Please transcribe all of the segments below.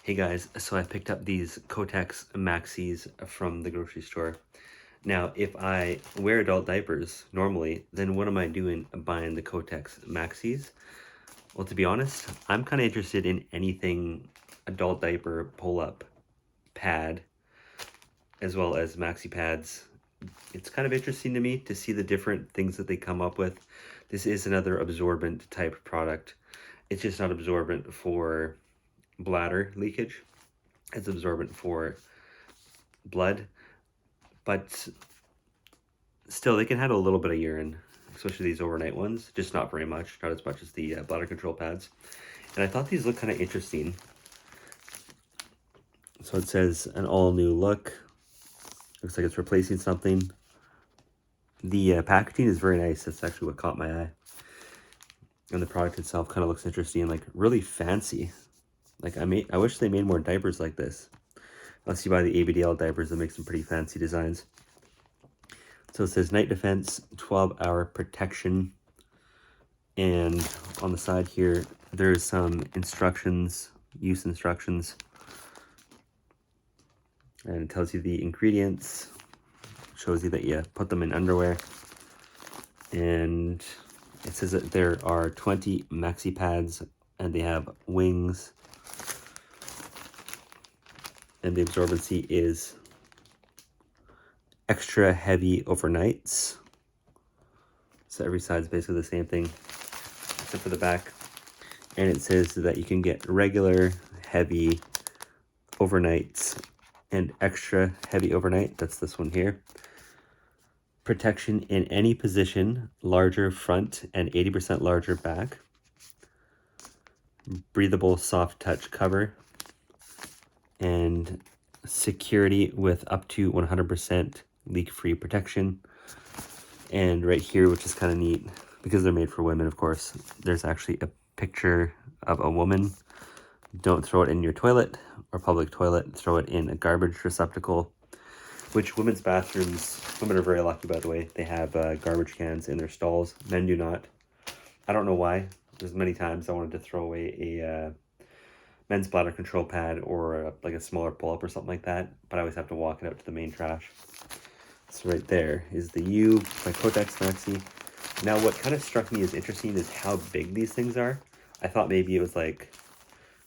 Hey guys, so I picked up these Kotex Maxis from the grocery store. Now, if I wear adult diapers normally, then what am I doing buying the Kotex Maxis? Well, to be honest, I'm kind of interested in anything adult diaper pull-up pad, as well as maxi pads. It's kind of interesting to me to see the different things that they come up with. This is another absorbent type product. It's just not absorbent for bladder leakage. It's absorbent for blood, but still they can handle a little bit of urine, especially these overnight ones, just not very much, not as much as the bladder control pads. And I thought these looked kind of interesting. So it says an all new look. Looks like it's replacing something. The packaging is very nice. That's actually what caught my eye. And the product itself kind of looks interesting, like really fancy. Like I wish they made more diapers like this. Unless you buy the ABDL diapers that make some pretty fancy designs. So it says night defense, 12-hour protection. And on the side here, there's some instructions, use instructions. And it tells you the ingredients, shows you that you put them in underwear. And it says that there are 20 maxi pads and they have wings. And the absorbency is extra heavy overnights. So every side's basically the same thing, except for the back. And it says that you can get regular heavy overnights and extra heavy overnight. That's this one here. Protection in any position, larger front and 80% larger back. Breathable soft touch cover. And security with up to 100% leak-free protection. And right here, which is kind of neat, because they're made for women, of course, there's actually a picture of a woman. Don't throw it in your toilet or public toilet. Throw it in a garbage receptacle, which women's bathrooms, women are very lucky, by the way. They have garbage cans in their stalls. Men do not. I don't know why. There's many times I wanted to throw away a men's bladder control pad or like a smaller pull-up or something like that, but I always have to walk it out to the main trash. So right there is the U by Kotex Maxi. Now what kind of struck me as interesting is how big these things are. I thought maybe it was like,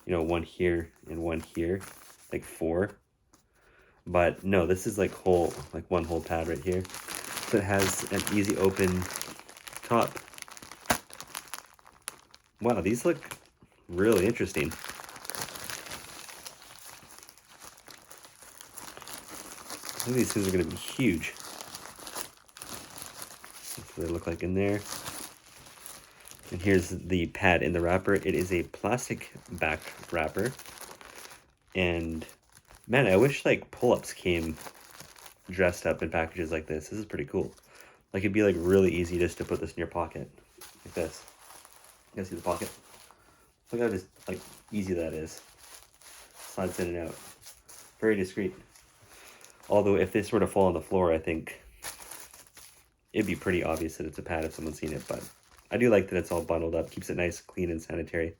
you know, one here and one here, like 4. But no, this is like one whole pad right here. So it has an easy open top. Wow, these look really interesting. I think these things are going to be huge. That's what they look like in there. And here's the pad in the wrapper. It is a plastic back wrapper. And man, I wish like pull-ups came dressed up in packages like this. This is pretty cool. Like it'd be like really easy just to put this in your pocket. Like this. You guys see the pocket? Look how just like easy that is. Slides in and out. Very discreet. Although if this were to fall on the floor, I think it'd be pretty obvious that it's a pad if someone's seen it, but I do like that it's all bundled up, keeps it nice, clean, and sanitary.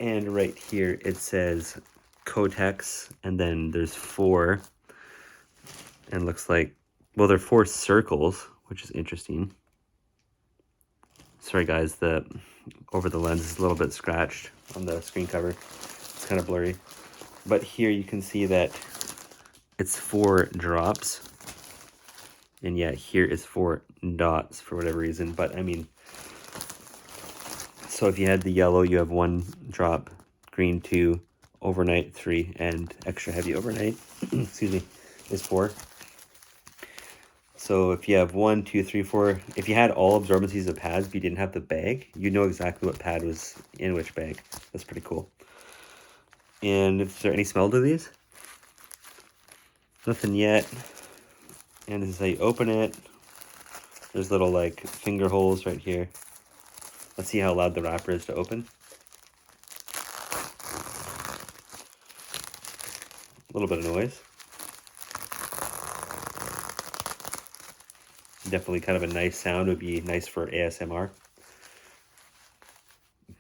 And right here it says Kotex, and then there's 4, and looks like, well, they're 4 circles, which is interesting. Sorry guys, the over the lens is a little bit scratched on the screen cover. It's kind of blurry. But here you can see that it's 4 drops. And yeah, here is 4 dots for whatever reason. But I mean, so if you had the yellow, you have 1 drop, green 2, overnight 3, and extra heavy overnight, excuse me, is 4. So if you have 1, 2, 3, 4, if you had all absorbencies of pads, but you didn't have the bag, you know exactly what pad was in which bag. That's pretty cool. And is there any smell to these? Nothing yet. And this is how you open it. There's little like finger holes right here. Let's see how loud the wrapper is to open. A little bit of noise. Definitely kind of a nice sound. Would be nice for ASMR.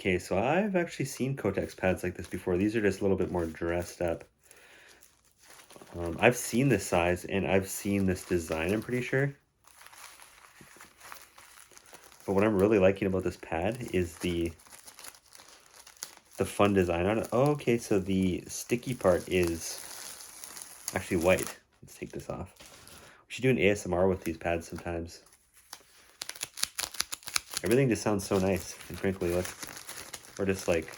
Okay, so I've actually seen Kotex pads like this before. These are just a little bit more dressed up. I've seen this size and I've seen this design, I'm pretty sure. But what I'm really liking about this pad is the fun design on it. Oh, okay, so the sticky part is actually white. Let's take this off. We should do an ASMR with these pads sometimes. Everything just sounds so nice and crinkly. Look, or just like,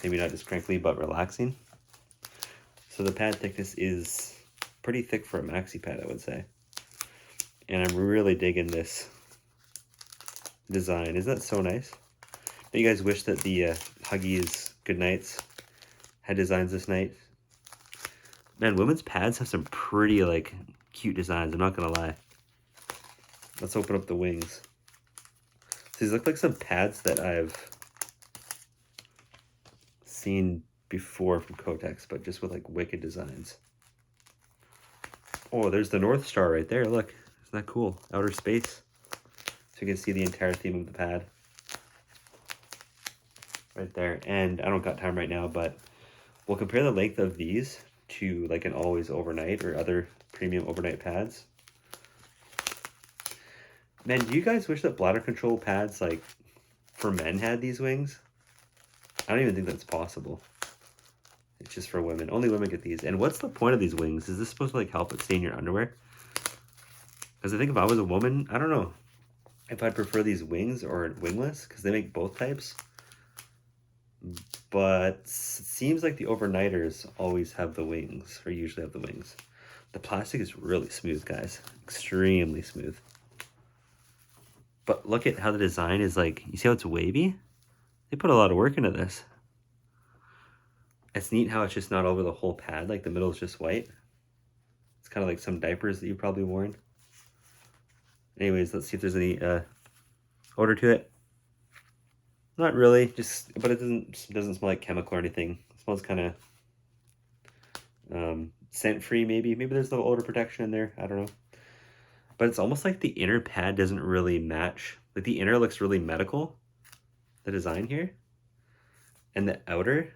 maybe not just crinkly, but relaxing. So the pad thickness is pretty thick for a maxi pad, I would say. And I'm really digging this design. Isn't that so nice? Don't you guys wish that the Huggies Goodnights had designs this night? Man, women's pads have some pretty, like, cute designs, I'm not gonna lie. Let's open up the wings. So these look like some pads that I've seen before from Kotex, but just with, like, wicked designs. Oh, there's the North Star right there, look. Isn't that cool? Outer space. So you can see the entire theme of the pad. Right there. And I don't got time right now, but we'll compare the length of these to like an Always Overnight or other premium overnight pads. Man, do you guys wish that bladder control pads like for men had these wings? I don't even think that's possible. It's just for women. Only women get these. And what's the point of these wings? Is this supposed to like help it stay in your underwear? Because I think if I was a woman, I don't know if I'd prefer these wings or wingless, because they make both types. But it seems like the overnighters always have the wings, or usually have the wings. The plastic is really smooth, guys. Extremely smooth. But look at how the design is like, you see how it's wavy? They put a lot of work into this. It's neat how it's just not over the whole pad, like the middle is just white. It's kind of like some diapers that you've probably worn. Anyways, let's see if there's any odor to it. Not really, just, but it doesn't smell like chemical or anything. It smells kind of scent-free maybe. Maybe there's a little odor protection in there, I don't know. But it's almost like the inner pad doesn't really match. Like the inner looks really medical, the design here. And the outer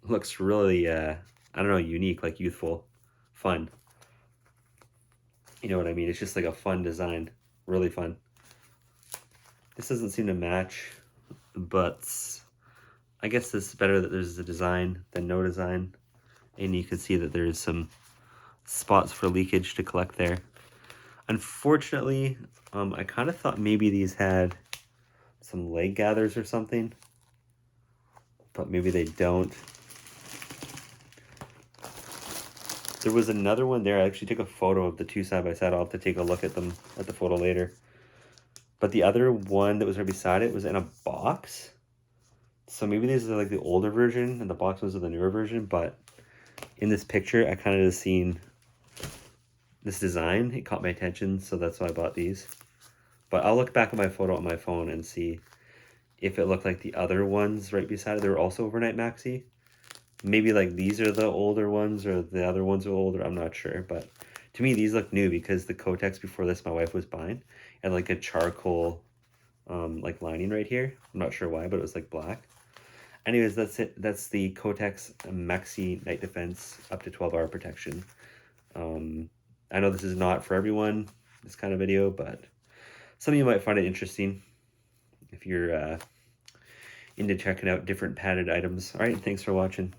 looks really, I don't know, unique, like youthful, fun. You know what I mean? It's just like a fun design, really fun. This doesn't seem to match, but I guess it's better that there's a design than no design. And you can see that there's some spots for leakage to collect there. Unfortunately, I kind of thought maybe these had some leg gathers or something, but maybe they don't. There was another one there. I actually took a photo of the two side by side. I'll have to take a look at them at the photo later. But the other one that was right beside it was in a box. So maybe these are like the older version and the box ones are the newer version, but in this picture, I kind of just seen this design. It caught my attention, so that's why I bought these. But I'll look back at my photo on my phone and see if it looked like the other ones right beside it. They were also overnight maxi. Maybe like these are the older ones or the other ones are older. I'm not sure. But to me, these look new because the Kotex before this, my wife was buying, had like a charcoal like lining right here. I'm not sure why, but it was like black. Anyways, that's it. That's the Kotex Maxi Night Defense up to 12-hour protection. I know this is not for everyone, this kind of video, but some of you might find it interesting if you're into checking out different padded items. All right, thanks for watching.